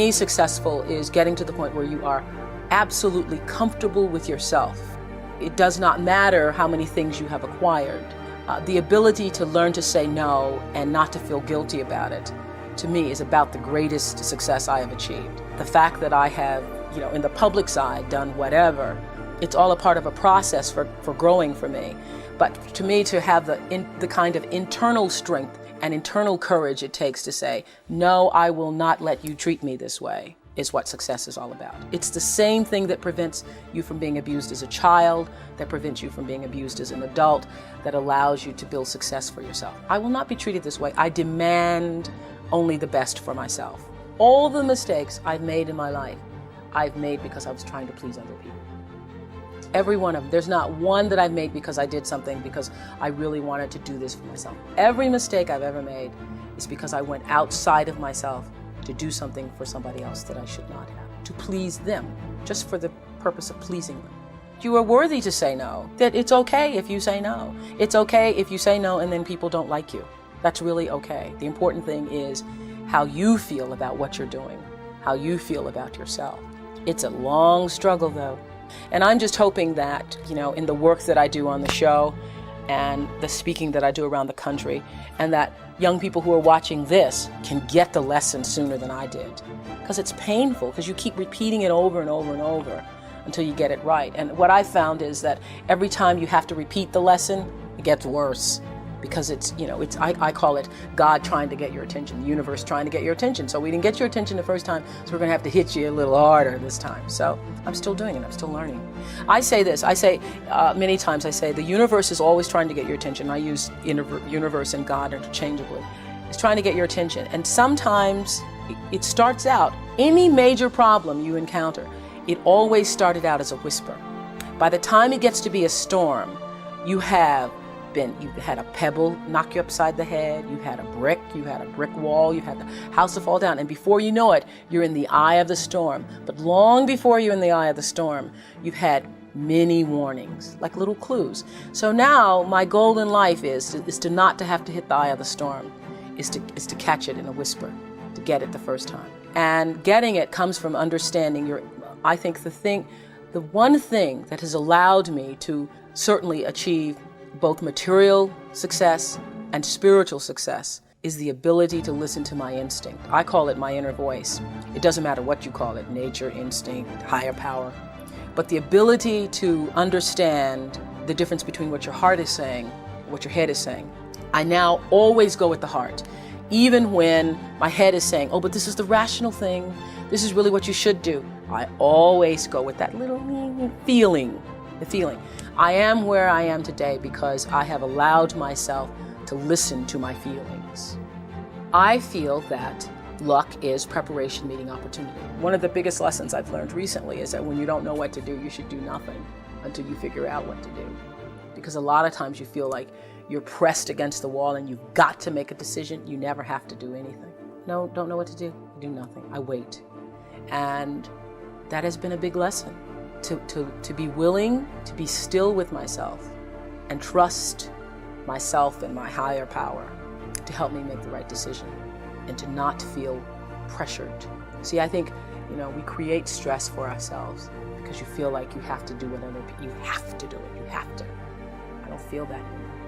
me, successful is getting to the point where you are absolutely comfortable with yourself. It does not matter how many things you have acquired. The ability to learn to say no and not to feel guilty about it, to me, is about the greatest success I have achieved. The fact that I have, in the public side, done whatever, it's all a part of a process for growing for me. But to me, to have the kind of internal strength and internal courage it takes to say, no, I will not let you treat me this way, is what success is all about. It's the same thing that prevents you from being abused as a child, that prevents you from being abused as an adult, that allows you to build success for yourself. I will not be treated this way. I demand only the best for myself. All the mistakes I've made in my life, I've made because I was trying to please other people. Every one of them. There's not one that I've made because I did something because I really wanted to do this for myself. Every mistake I've ever made is because I went outside of myself to do something for somebody else that I should not have, to please them, just for the purpose of pleasing them. You are worthy to say no, that it's okay if you say no. It's okay if you say no and then people don't like you. That's really okay. The important thing is how you feel about what you're doing, how you feel about yourself. It's a long struggle though. And I'm just hoping that, in the work that I do on the show and the speaking that I do around the country, and that young people who are watching this can get the lesson sooner than I did. Because it's painful, because you keep repeating it over and over and over until you get it right. And what I found is that every time you have to repeat the lesson, it gets worse. Because I call it God trying to get your attention, the universe trying to get your attention. So we didn't get your attention the first time, so we're going to have to hit you a little harder this time. So I'm still doing it. I'm still learning. I say many times, the universe is always trying to get your attention. I use universe and God interchangeably. It's trying to get your attention. And sometimes it starts out, any major problem you encounter, it always started out as a whisper. By the time it gets to be a storm, you've had a pebble knock you upside the head, you had a brick wall, you had the house to fall down, and before you know it, you're in the eye of the storm. But long before you're in the eye of the storm, you've had many warnings, like little clues. So now my goal in life is to not to have to hit the eye of the storm, is to catch it in a whisper, to get it the first time. And getting it comes from understanding I think the one thing that has allowed me to certainly achieve both material success and spiritual success is the ability to listen to my instinct. I call it my inner voice. It doesn't matter what you call it, nature, instinct, higher power. But the ability to understand the difference between what your heart is saying, what your head is saying. I now always go with the heart. Even when my head is saying, oh, but this is the rational thing, this is really what you should do, I always go with that little feeling, the feeling. I am where I am today because I have allowed myself to listen to my feelings. I feel that luck is preparation meeting opportunity. One of the biggest lessons I've learned recently is that when you don't know what to do, you should do nothing until you figure out what to do. Because a lot of times you feel like you're pressed against the wall and you've got to make a decision. You never have to do anything. No, don't know what to do? Do nothing. I wait. And that has been a big lesson. To be willing to be still with myself and trust myself and my higher power to help me make the right decision and to not feel pressured. See, I think, we create stress for ourselves because you feel like you have to do whatever, you have to do it, you have to. I don't feel that anymore.